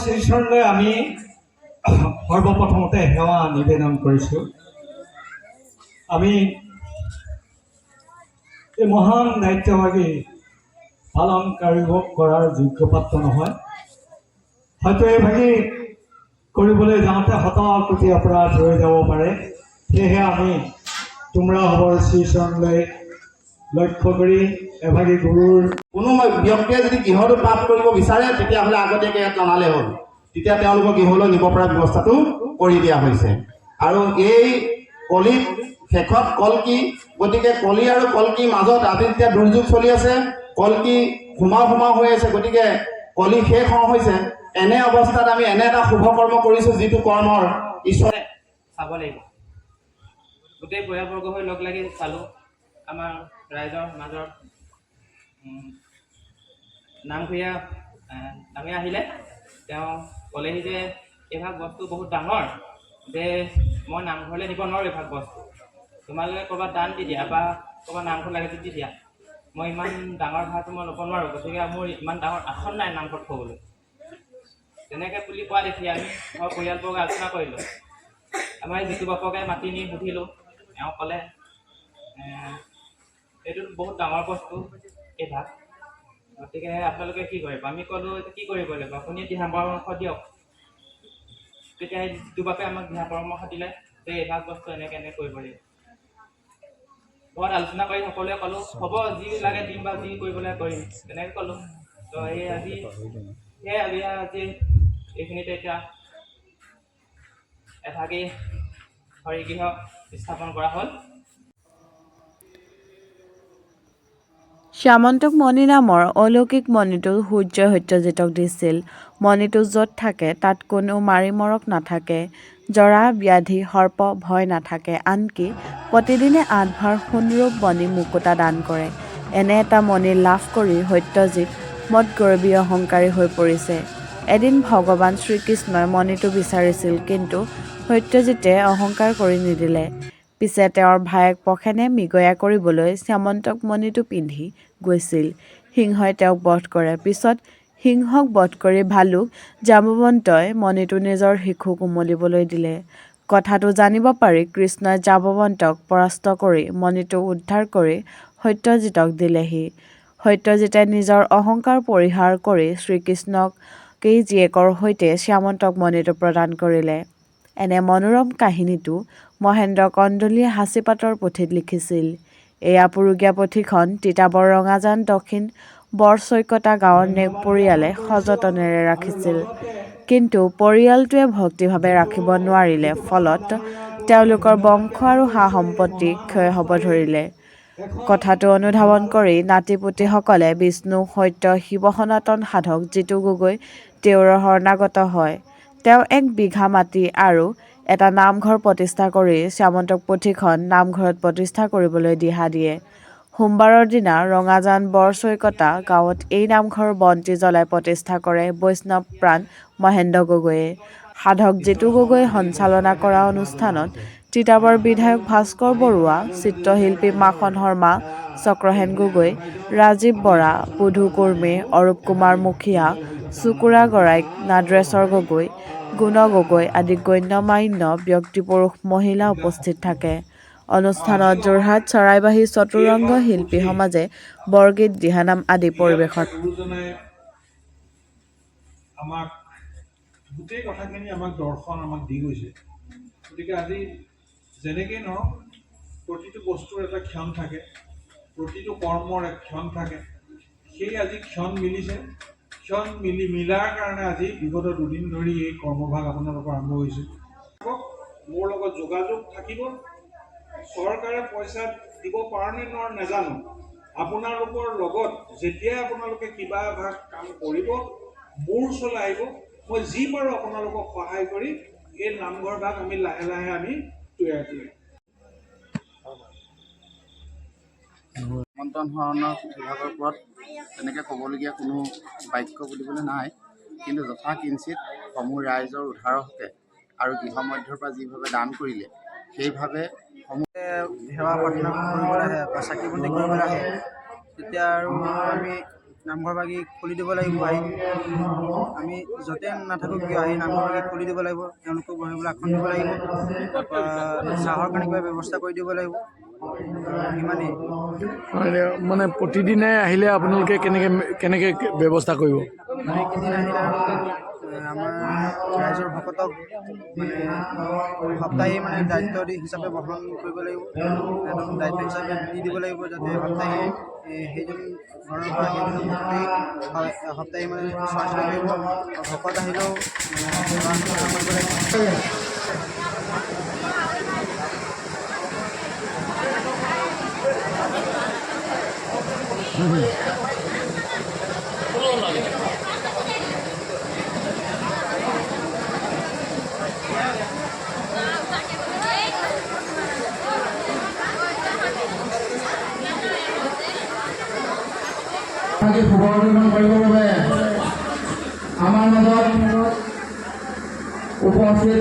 শ্ৰীচৰণলৈ আমি সৰ্বপ্ৰথমতে সেৱা নিবেদন কৰিছোঁ। আমি এই মহান দায়িত্বভাগী পালন কৰাৰ যোগ্য পাত্ৰ নহয়। হয়তো এইভাগি কৰিবলৈ যাওঁতে শত কোটি অপৰাধ হৈ যাব পাৰে। সেয়েহে আমি তুমৰা হবৰ শ্ৰীচৰণলৈ লক্ষ্য কৰি এভাগি গুৰুৰ কোনো ব্যক্তিয়ে যদি গৃহটো পাপ কৰিব বিচাৰে তেতিয়াহ'লে আগতীয়াকৈ ইয়াত জনালে হ'ল, তেতিয়া তেওঁলোকক গৃহলৈ নিব পৰা ব্যৱস্থাটো কৰি দিয়া হৈছে। আৰু এই কলিৰ শেষত কলকি, গতিকে কলি আৰু কলকিৰ মাজত আজি যেতিয়া দুৰ্যোগ চলি আছে, কলকি সোমাও হৈ আছে, গতিকে কলি শেষ হৈছে। এনে অৱস্থাত আমি এনে এটা শুভ কৰ্ম কৰিছোঁ, যিটো কৰ্মৰ ঈশ্বৰে চাব লাগিব। গোটেই পৰিয়ালবৰ্গ হৈ লগ লাগি চালোঁ। আমাৰ ৰাইজৰ মাজত নামঘৰীয়া আহিলে। তেওঁ ক'লেহি যে এইভাগ বস্তু বহুত ডাঙৰ, যে মই নামঘৰলৈ নিব নোৱাৰোঁ। এইভাগ বস্তু তোমালোকে ক'ৰবাত দান দি দিয়া বা ক'ৰবাত নামঘৰ লাগে দি দিয়া। মই ইমান ডাঙৰ ভাৰটো মই ল'ব নোৱাৰোঁ, গতিকে মোৰ ইমান ডাঙৰ আসন নাই নামঘৰত থ'বলৈ। তেনেকৈ বুলি কোৱা দেখি আমি ঘৰৰ পৰিয়ালবৰ্গ আলোচনা কৰিলোঁ। আমাৰ যিটো বাপকে মাতি নি সুধিলোঁ, তেওঁ ক'লে এইটো বহুত ডাঙৰ বস্তু এইভাগ, গতিকে আপোনালোকে কি কৰিব? আমি ক'লোঁ কি কৰিব লাগিব, আপুনি দিহা পৰামৰ্শ দিয়ক। তেতিয়া যিটো বাপে আমাক দিহা পৰামৰ্শ দিলে যে এইভাগ বস্তু এনেকৈ কৰিব লাগিব। ঘৰত আলোচনা কৰি সকলোৱে ক'লোঁ হ'ব, যি লাগে দিম বা যি কৰিব লাগে কৰিম, তেনেকৈ ক'লোঁ। তো এই আজি এইখিনিতে এতিয়া এভাগি হৰিগৃহ স্থাপন কৰা হ'ল। শ্যামন্তক মণি নামৰ অলৌকিক মণিটো সূৰ্য সত্যজিতক দিছিল। মণিটো য'ত থাকে তাত কোনো মাৰি মৰক নাথাকে, জৰা ব্যাধি সৰ্প ভয় নাথাকে। আনকি প্ৰতিদিনে 8 ভাৰ সোণৰূপ মণি মুকুতা দান কৰে। এনে এটা মণি লাভ কৰি সত্যজিত মদগৰ্বী অহংকাৰী হৈ পৰিছে। এদিন ভগৱান শ্ৰীকৃষ্ণই মণিটো বিচাৰিছিল, কিন্তু সত্যজিতে অহংকাৰ কৰি নিদিলে। পিছে তেওঁৰ ভায়েক পখেনে মৃগয়া কৰিবলৈ শ্যামন্তক মণিটো পিন্ধি গৈছিল। সিংহই তেওঁক বধ কৰে। পিছত সিংহক বধ কৰি ভালুক জাম্বৱন্তই মণিটো নিজৰ শিশুক উমলিবলৈ দিলে। কথাটো জানিব পাৰি কৃষ্ণই জাম্বৱন্তক পৰাস্ত কৰি মণিটো উদ্ধাৰ কৰি সত্যজিতক দিলেহি। সত্যজিতে নিজৰ অহংকাৰ পৰিহাৰ কৰি শ্ৰীকৃষ্ণকেই জীয়েকৰ সৈতে শ্যামন্তক মণিটো প্ৰদান কৰিলে। এনে মনোৰম কাহিনীটো মহেন্দ্ৰ কন্দলীয়ে সাঁচিপাতৰ পুথিত লিখিছিল। এই আপুৰুগীয়া পুথিখন তিতাবৰ ৰঙাজান দক্ষিণ বৰচৈকতা গাঁৱৰ নেওগ পৰিয়ালে সযতনেৰে ৰাখিছিল। কিন্তু পৰিয়ালটোৱে ভক্তিভাৱে ৰাখিব নোৱাৰিলে, ফলত তেওঁলোকৰ বংশ আৰু সা-সম্পত্তি ক্ষয় হ'ব ধৰিলে। কথাটো অনুধাৱন কৰি নাতিপুতিসকলে বিষ্ণু সত্য শিৱ সনাতন সাধক জিতু গগৈ তেওৰৰ শৰণাগত হয়। তেওঁ 1 বিঘা মাটি আৰু এটা নামঘৰ প্ৰতিষ্ঠা কৰি শ্যামন্তক পুথিখন নামঘৰত প্ৰতিষ্ঠা কৰিবলৈ দিহা দিয়ে। সোমবাৰৰ দিনা ৰঙাজান বৰচৈকতা গাঁৱত এই নামঘৰ বন্তি জ্বলাই প্ৰতিষ্ঠা কৰে বৈষ্ণৱ প্ৰাণ মহেন্দ্ৰ গগৈয়ে। সাধক জিতু গগৈয়ে সঞ্চালনা কৰা অনুষ্ঠানত তিতাবৰ বিধায়ক ভাস্কৰ বৰুৱা, চিত্ৰশিল্পী মাখন শৰ্মা, চক্ৰসেন গগৈ, ৰাজীৱ বৰা, পুধু কুৰ্মী, অৰূপ কুমাৰ মুখিয়া, চুকুৰা গৰাইক, নাদ্ৰেশ্বৰ গগৈ, গুণ গগৈ আদি গণ্য-মান্য ব্যক্তি পুৰুষ মহিলা উপস্থিত থাকে। অনুষ্ঠানত যোৰহাট চৰাইবাহী চতুৰংগ শিল্পী সমাজে বৰগীত, দিহানাম আদি পৰিৱেশন। আমাক গোটেই কথাখিনি দৰ্শন দি গৈছে। গতিকে আজি যেনেকৈ নহওক প্ৰতিটো বস্তুৰ এটা ক্ষণ থাকে, প্ৰতিটো কৰ্মৰ এক ক্ষণ থাকে। সেই আজি ক্ষণ মিলিছে। ক্ষণ মিলাৰ কাৰণে আজি বিগত 2 দিন ধৰি এই কৰ্মভাগ আপোনালোকৰ আৰম্ভ হৈছে। মোৰ লগত যোগাযোগ থাকিব। চৰকাৰে পইচা দিব পাৰে নে নোৱাৰে নাজানো। আপোনালোকৰ লগত যেতিয়াই আপোনালোকে কিবা ভাগ কাম কৰিব, মোৰ ওচৰলৈ আহিব। মই যি পাৰোঁ আপোনালোকক সহায় কৰি এই নামঘৰ ভাগ আমি লাহে লাহে তৈয়াৰ কৰিম। আমন্ত্ৰণ শৰণৰ পুথিভাগৰ ওপৰত তেনেকৈ ক'বলগীয়া কোনো বাক্য বুলিবলৈ নাই, কিন্তু যথা কিঞ্চিত সমূহ ৰাইজৰ উদ্ধাৰৰ হকে আৰু গৃহমধ্যৰ পৰা যিভাৱে দান কৰিলে, সেইভাৱে সেৱা প্ৰাৰ্থনা কৰিবলৈ আহে বা চাকি বন্তি কৰিবলৈ আহে, তেতিয়া আৰু আমি নামঘৰ ভাগি খুলি দিব লাগিব। আহি আমি য'তে নাথাকোঁ কিয় আহি নামঘৰ ভাগি খুলি দিব লাগিব, তেওঁলোকক বহিবলৈ আসন দিব লাগিব, তাৰপৰা চাহৰ কাৰণে কিবা ব্যৱস্থা কৰি দিব লাগিব, ইমানেই। মানে প্ৰতিদিনে আহিলে আপোনালোকে কেনেকৈ ব্যৱস্থা কৰিব? মানে এইকেইদিন আহিলে আৰু আমাৰ ৰাইজৰ ভকতক মানে সপ্তাহী মানে দায়িত্ব হিচাপে বহন কৰিব লাগিব, সিহঁতক দায়িত্ব হিচাপে দি দিব লাগিব, যাতে সপ্তাহী সেইজন ঘৰৰ পৰা সেইজন ভকতেই সপ্তাহী মানে চোৱা চিতা কৰিব। ভকত আহিলেও সেৱা শুশ্ৰূষা কৰিব লাগিব। শুভ অভিনন্দন কৰিবৰ বাবে আমাৰ মাজত উপস্থিত